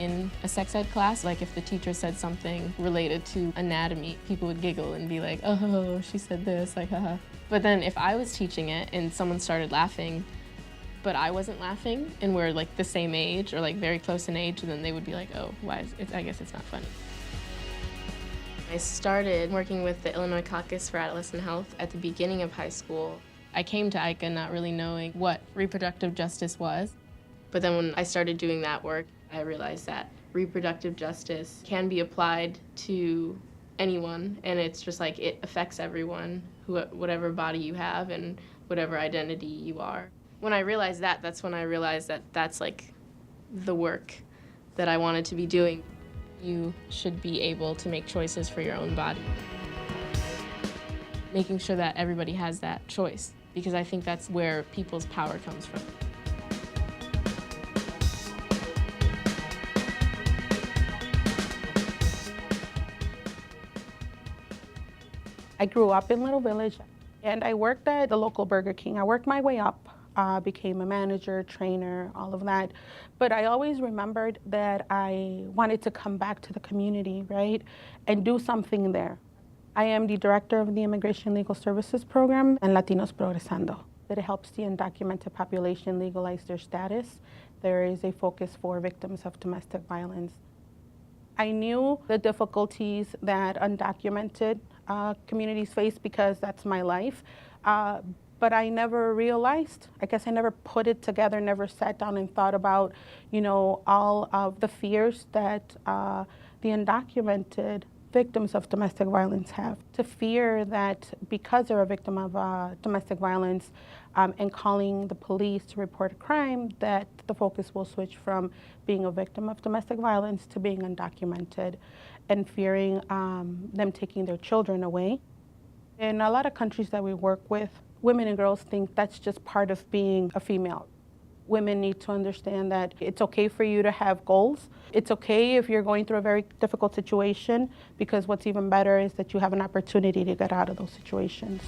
In a sex ed class, like if the teacher said something related to anatomy, people would giggle and be like, oh, she said this, like, haha. But then if I was teaching it and someone started laughing, but I wasn't laughing, and we're like the same age or like very close in age, and then they would be like, oh, why is it? I guess it's not funny. I started working with the Illinois Caucus for Adolescent Health at the beginning of high school. I came to ICA not really knowing what reproductive justice was. But then when I started doing that work, I realized that reproductive justice can be applied to anyone, and it's just like it affects everyone, whatever body you have and whatever identity you are. When I realized that, that's when I realized that that's like the work that I wanted to be doing. You should be able to make choices for your own body. Making sure that everybody has that choice, because I think that's where people's power comes from. I grew up in Little Village, and I worked at the local Burger King. I worked my way up, became a manager, trainer, all of that. But I always remembered that I wanted to come back to the community, right, and do something there. I am the director of the Immigration Legal Services Program and Latinos Progresando, that helps the undocumented population legalize their status. There is a focus for victims of domestic violence. I knew the difficulties that undocumented communities face because that's my life, but I never realized, I guess I never put it together, never sat down and thought about, you know, all of the fears that the undocumented victims of domestic violence have. To fear that because they're a victim of domestic violence and calling the police to report a crime, that the focus will switch from being a victim of domestic violence to being undocumented, and fearing them taking their children away. In a lot of countries that we work with, women and girls think that's just part of being a female. Women need to understand that it's okay for you to have goals. It's okay if you're going through a very difficult situation, because what's even better is that you have an opportunity to get out of those situations.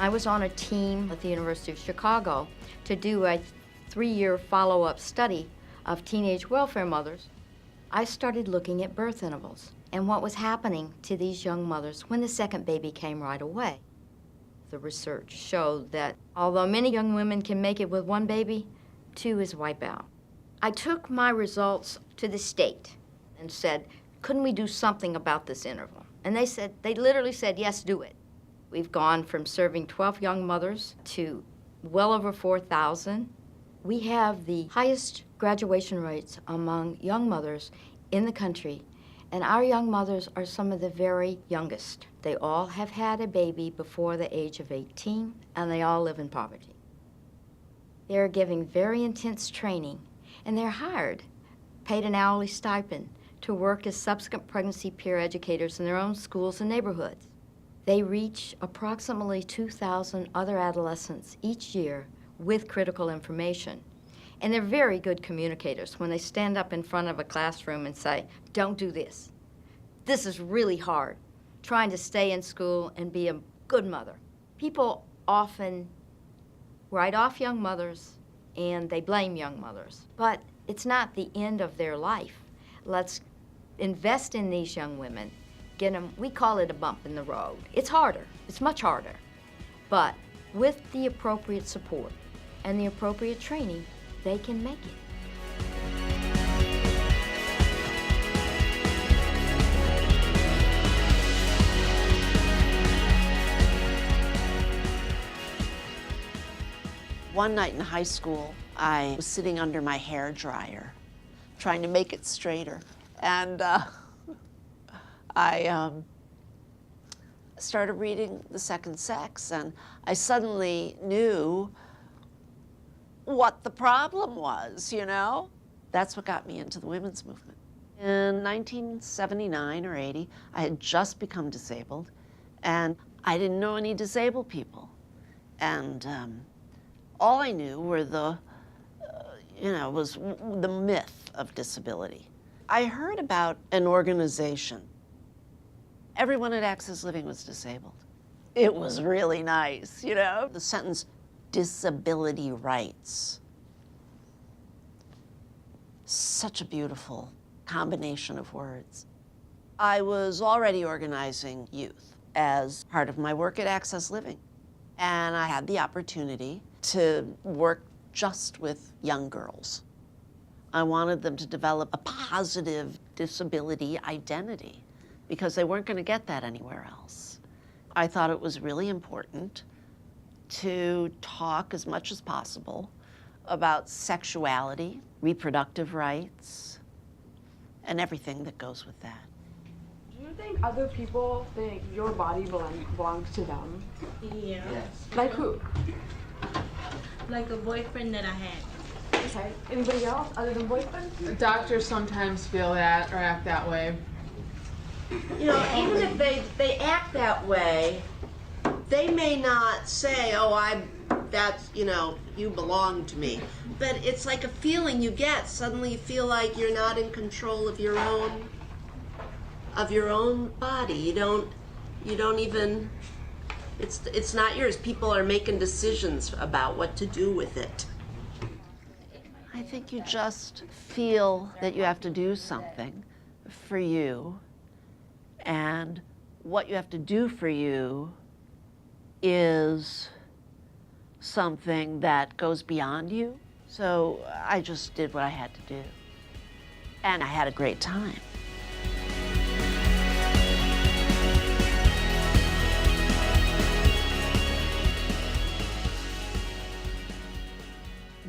I was on a team at the University of Chicago to do a 3-year follow-up study of teenage welfare mothers. I started looking at birth intervals and what was happening to these young mothers when the second baby came right away. The research showed that although many young women can make it with 1 baby, 2 is wipeout. I took my results to the state and said, couldn't we do something about this interval? And they literally said, yes, do it. We've gone from serving 12 young mothers to well over 4,000. We have the highest graduation rates among young mothers in the country, and our young mothers are some of the very youngest. They all have had a baby before the age of 18, and they all live in poverty. They're giving very intense training, and they're hired, paid an hourly stipend, to work as subsequent pregnancy peer educators in their own schools and neighborhoods. They reach approximately 2,000 other adolescents each year with critical information. And they're very good communicators when they stand up in front of a classroom and say, don't do this. This is really hard, trying to stay in school and be a good mother. People often write off young mothers and they blame young mothers. But it's not the end of their life. Let's invest in these young women, get them, we call it a bump in the road. It's harder, it's much harder. But with the appropriate support and the appropriate training, they can make it. One night in high school, I was sitting under my hair dryer, trying to make it straighter. And I started reading The Second Sex, and I suddenly knew what the problem was, you know? That's what got me into the women's movement. In 1979 or 80, I had just become disabled, and I didn't know any disabled people. And all I knew were was the myth of disability. I heard about an organization. Everyone at Access Living was disabled. It was really nice, you know? The sentence, disability rights. Such a beautiful combination of words. I was already organizing youth as part of my work at Access Living. And I had the opportunity to work just with young girls. I wanted them to develop a positive disability identity because they weren't going to get that anywhere else. I thought it was really important to talk as much as possible about sexuality, reproductive rights, and everything that goes with that. Do you think other people think your body belongs to them? Yeah. Like who? Like a boyfriend that I had. Okay. Anybody else other than boyfriend? Doctors sometimes feel that or act that way. You know, even if they act that way, they may not say, oh, that's, you know, you belong to me. But it's like a feeling you get. Suddenly you feel like you're not in control of your own body. You don't even, it's not yours. People are making decisions about what to do with it. I think you just feel that you have to do something for you, and what you have to do for you is something that goes beyond you. So I just did what I had to do, and I had a great time.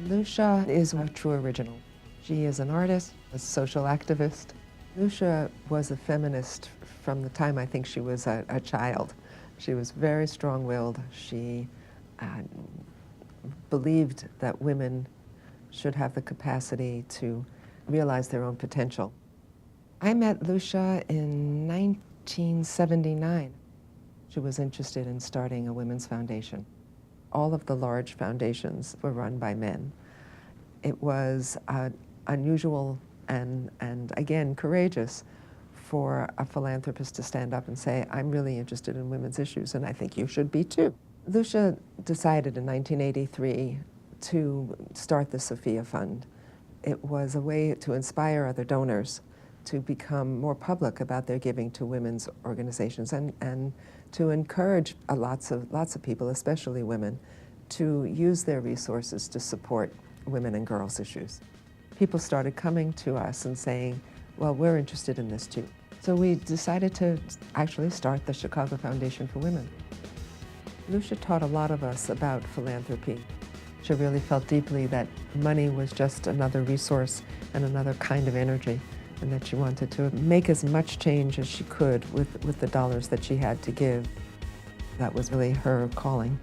Lucia is a true original. She is an artist, a social activist. Lucia was a feminist from the time I think she was a child. She was very strong-willed. She believed that women should have the capacity to realize their own potential. I met Lucia in 1979. She was interested in starting a women's foundation. All of the large foundations were run by men. It was unusual and again, courageous for a philanthropist to stand up and say, I'm really interested in women's issues, and I think you should be too. Lucia decided in 1983 to start the Sophia Fund. It was a way to inspire other donors to become more public about their giving to women's organizations and to encourage lots of people, especially women, to use their resources to support women and girls' issues. People started coming to us and saying, well, we're interested in this too. So we decided to actually start the Chicago Foundation for Women. Lucia taught a lot of us about philanthropy. She really felt deeply that money was just another resource and another kind of energy, and that she wanted to make as much change as she could with the dollars that she had to give. That was really her calling.